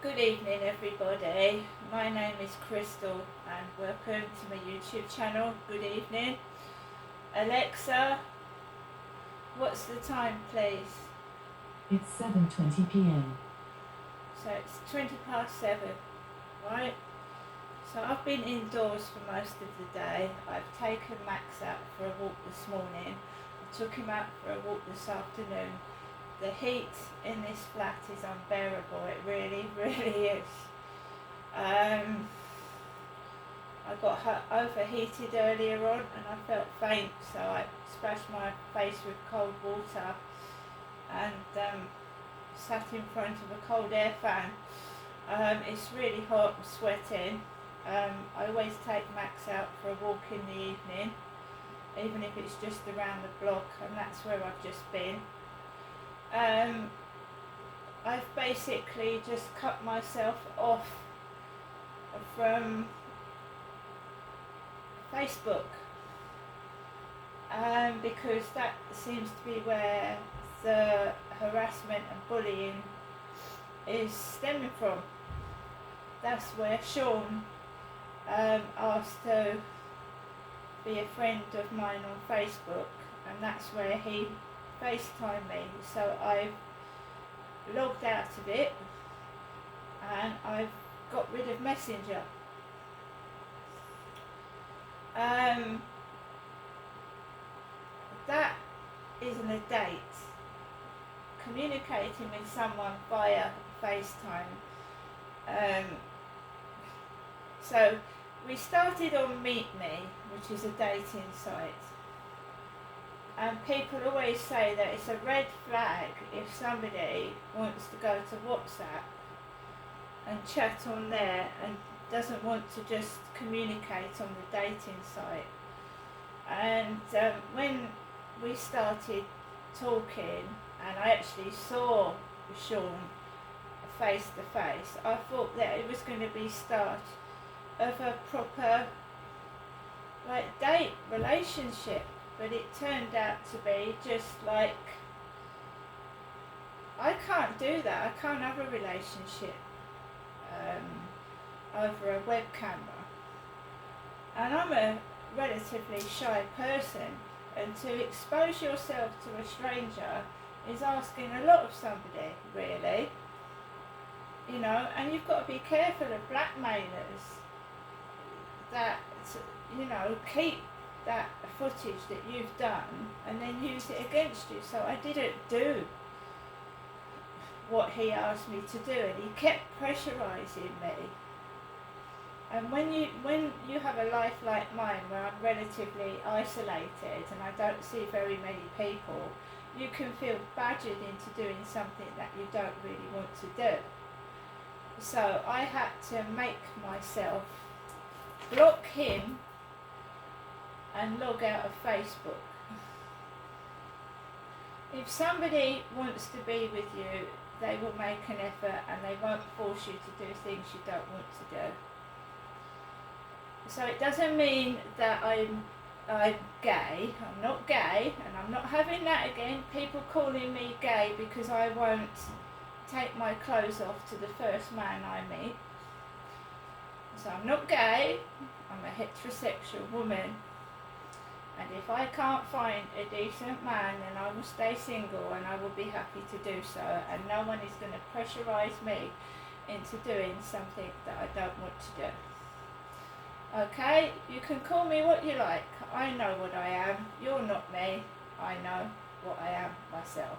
Good evening everybody, my name is Crystal and welcome to my YouTube channel. Good evening. Alexa, what's the time please? It's 7:20 p.m. So it's 7:20, right? So I've been indoors for most of the day. I've taken Max out for a walk this morning. I took him out for a walk this afternoon. The heat in this flat is unbearable, it really, really is. I got overheated earlier on and I felt faint, so I splashed my face with cold water and sat in front of a cold air fan. It's really hot, I'm sweating. I always take Max out for a walk in the evening, even if it's just around the block, and that's where I've just been. I've basically just cut myself off from Facebook because that seems to be where the harassment and bullying is stemming from. That's where Sean asked to be a friend of mine on Facebook, and that's where he FaceTime me, so I've logged out of it and I've got rid of Messenger. That isn't a date. Communicating with someone via FaceTime. So we started on Meet Me, which is a dating site. And people always say that it's a red flag if somebody wants to go to WhatsApp and chat on there and doesn't want to just communicate on the dating site. And when we started talking and I actually saw Sean face to face, I thought that it was going to be start of a proper date relationship. But it turned out to be just like, I can't do that. I can't have a relationship over a web camera. And I'm a relatively shy person, and to expose yourself to a stranger is asking a lot of somebody, really. You know, and you've got to be careful of blackmailers that, you know, keep that footage that you've done and then use it against you. So I didn't do what he asked me to do, and he kept pressurizing me. And when you have a life like mine where I'm relatively isolated and I don't see very many people, you can feel badgered into doing something that you don't really want to do. So I had to make myself block him and log out of Facebook. If somebody wants to be with you, they will make an effort and they won't force you to do things you don't want to do. So it doesn't mean that I'm gay. I'm not gay, and I'm not having that again. People calling me gay because I won't take my clothes off to the first man I meet. So I'm not gay, I'm a heterosexual woman. And if I can't find a decent man, then I will stay single and I will be happy to do so. And no one is going to pressurise me into doing something that I don't want to do. Okay, you can call me what you like. I know what I am. You're not me. I know what I am myself.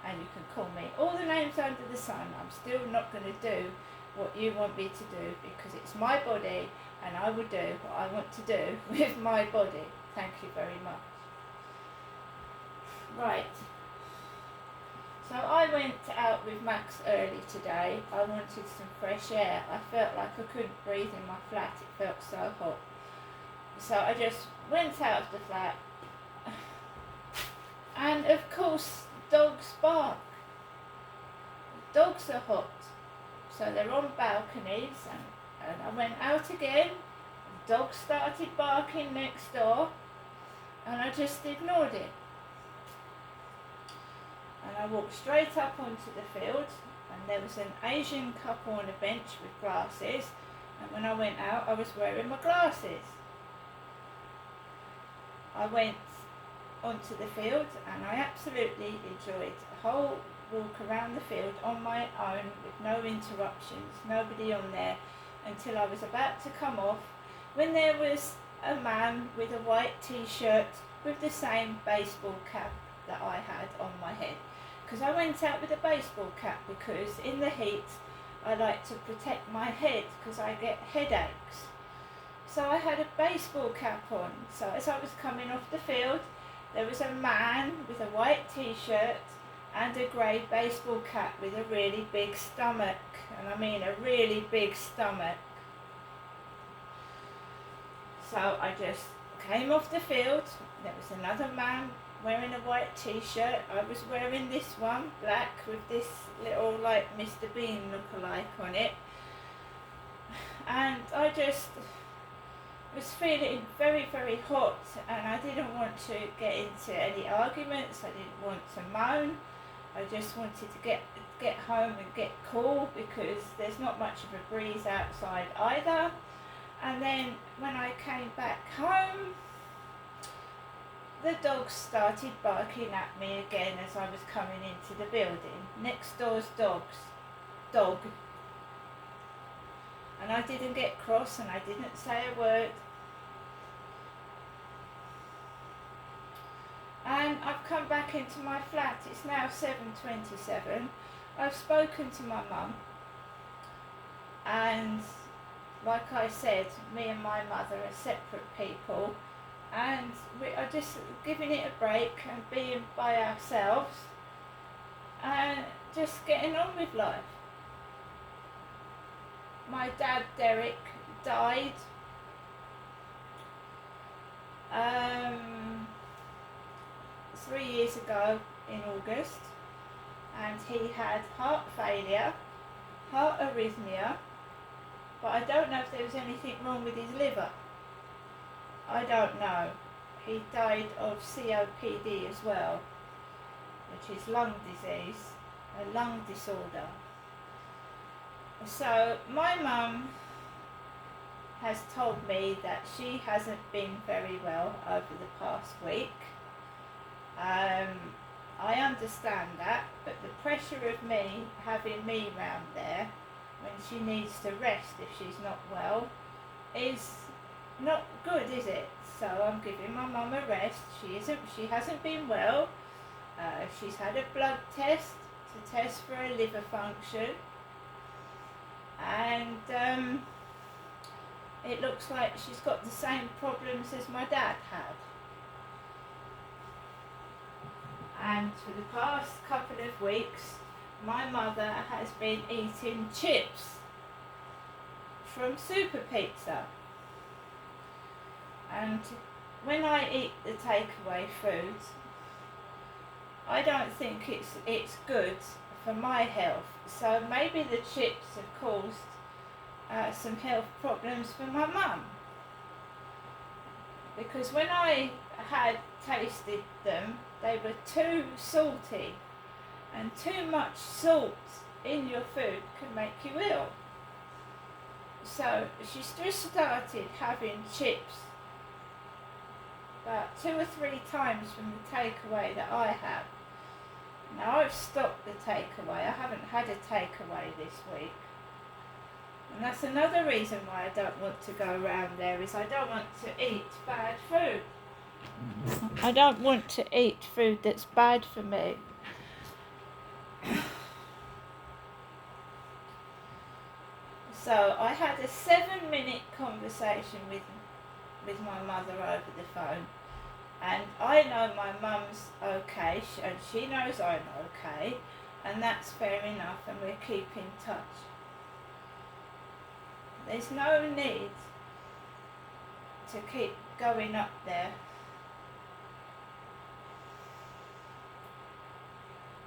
And you can call me all the names under the sun. I'm still not going to do what you want me to do because it's my body and I will do what I want to do with my body. Thank you very much. Right. So I went out with Max early today. I wanted some fresh air. I felt like I couldn't breathe in my flat. It felt so hot. So I just went out of the flat. And of course, dogs bark. Dogs are hot. So they're on balconies and I went out again. Dogs started barking next door. And I just ignored it. And I walked straight up onto the field and there was an Asian couple on a bench with glasses, and when I went out I was wearing my glasses. I went onto the field and I absolutely enjoyed the whole walk around the field on my own with no interruptions, nobody on there, until I was about to come off when there was a man with a white t-shirt with the same baseball cap that I had on my head. Because I went out with a baseball cap because in the heat I like to protect my head because I get headaches. So I had a baseball cap on. So as I was coming off the field, there was a man with a white t-shirt and a grey baseball cap with a really big stomach. And I mean a really big stomach. So I just came off the field. There was another man wearing a white t-shirt. I was wearing this one, black, with this little like Mr. Bean look-alike on it. And I just was feeling very, very hot, and I didn't want to get into any arguments. I didn't want to moan. I just wanted to get home and get cool because there's not much of a breeze outside either. And then when I came back home, the dogs started barking at me again as I was coming into the building. Next door's dog. And I didn't get cross and I didn't say a word. And I've come back into my flat. It's now 7:27. I've spoken to my mum, and like I said, me and my mother are separate people, and we are just giving it a break and being by ourselves and just getting on with life. My dad, Derek, died 3 years ago in August, and he had heart failure, heart arrhythmia, but I don't know if there was anything wrong with his liver. I don't know. He died of COPD as well, which is lung disease, a lung disorder. So my mum has told me that she hasn't been very well over the past week. I understand that, but the pressure of me having me round there when she needs to rest if she's not well is not good, is it? So I'm giving my mum a rest. She hasn't been well. She's had a blood test to test for a liver function, and it looks like she's got the same problems as my dad had. And for the past couple of weeks, my mother has been eating chips from Super Pizza. And when I eat the takeaway food, I don't think it's good for my health. So maybe the chips have caused some health problems for my mum. Because when I had tasted them, they were too salty, and too much salt in your food can make you ill. So she's just started having chips about 2 or 3 times from the takeaway that I have. Now I've stopped the takeaway. I haven't had a takeaway this week. And that's another reason why I don't want to go around there, is I don't want to eat bad food. I don't want to eat food that's bad for me. So I had a 7-minute conversation with my mother over the phone, and I know my mum's okay, and she knows I'm okay, and that's fair enough, and we're keeping in touch. There's no need to keep going up there.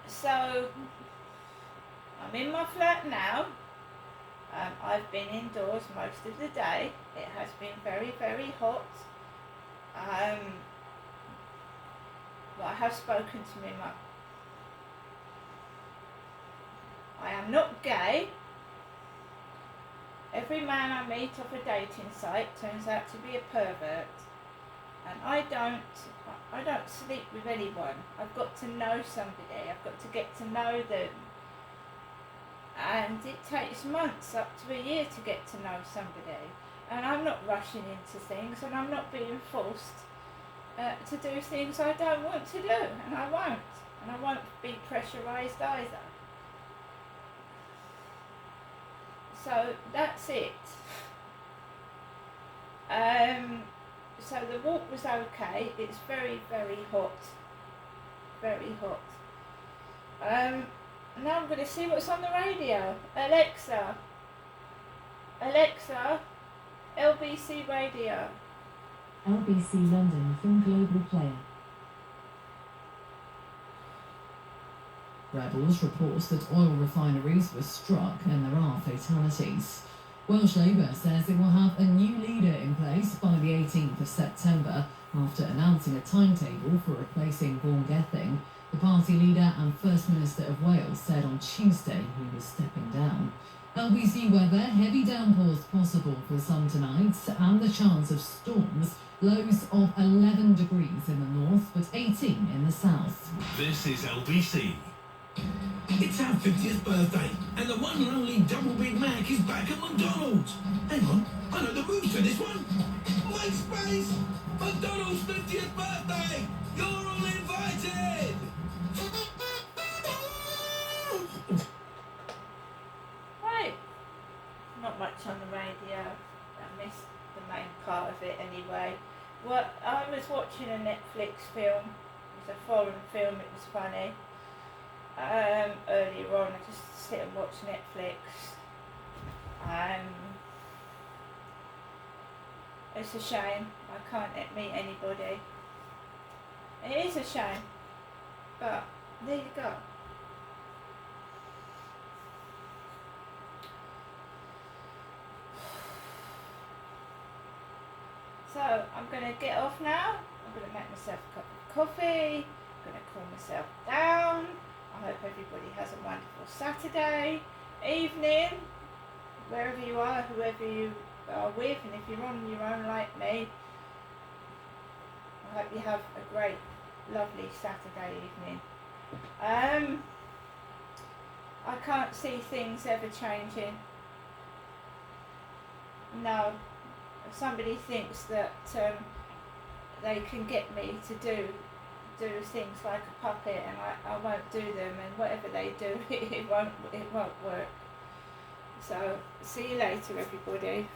So I'm in my flat now. I've been indoors most of the day. It has been very, very hot. But I have spoken to my mum. I am not gay. Every man I meet off a dating site turns out to be a pervert. And I don't sleep with anyone. I've got to know somebody. I've got to get to know them. And it takes months, up to a year, to get to know somebody. And I'm not rushing into things, and I'm not being forced to do things I don't want to do, and I won't. And I won't be pressurised either. So that's it. So the walk was okay. It's very, very hot. Very hot. Now I'm going to see what's on the radio. Alexa, LBC radio. LBC London from Global Player. Rebels reports that oil refineries were struck and there are fatalities. Welsh Labour says it will have a new leader in place by the 18th of September after announcing a timetable for replacing Vaughan Gething. The party leader and First Minister of Wales said on Tuesday he was stepping down. LBC weather, heavy downpours possible for some tonight and the chance of storms. Lows of 11 degrees in the north but 18 in the south. This is LBC. It's our 50th birthday, and the one and only Double Big Mac is back at McDonald's. Hang on, I know the moves for this one. Make space! McDonald's 50th birthday! You're all invited! Right. Not much on the radio. I missed the main part of it anyway. Well, I was watching a Netflix film. It was a foreign film, it was funny. Earlier on, I just sit and watch Netflix. It's a shame I can't meet anybody. It is a shame, but there you go. So I'm going to get off now. I'm going to make myself a cup of coffee. I'm going to cool myself down. I hope everybody has a wonderful Saturday evening, wherever you are, whoever you are with, and if you're on your own like me, I hope you have a great, lovely Saturday evening. I can't see things ever changing. No. If somebody thinks that they can get me to do things like a puppet, and I won't do them, and whatever they do, it won't work. So see you later, everybody.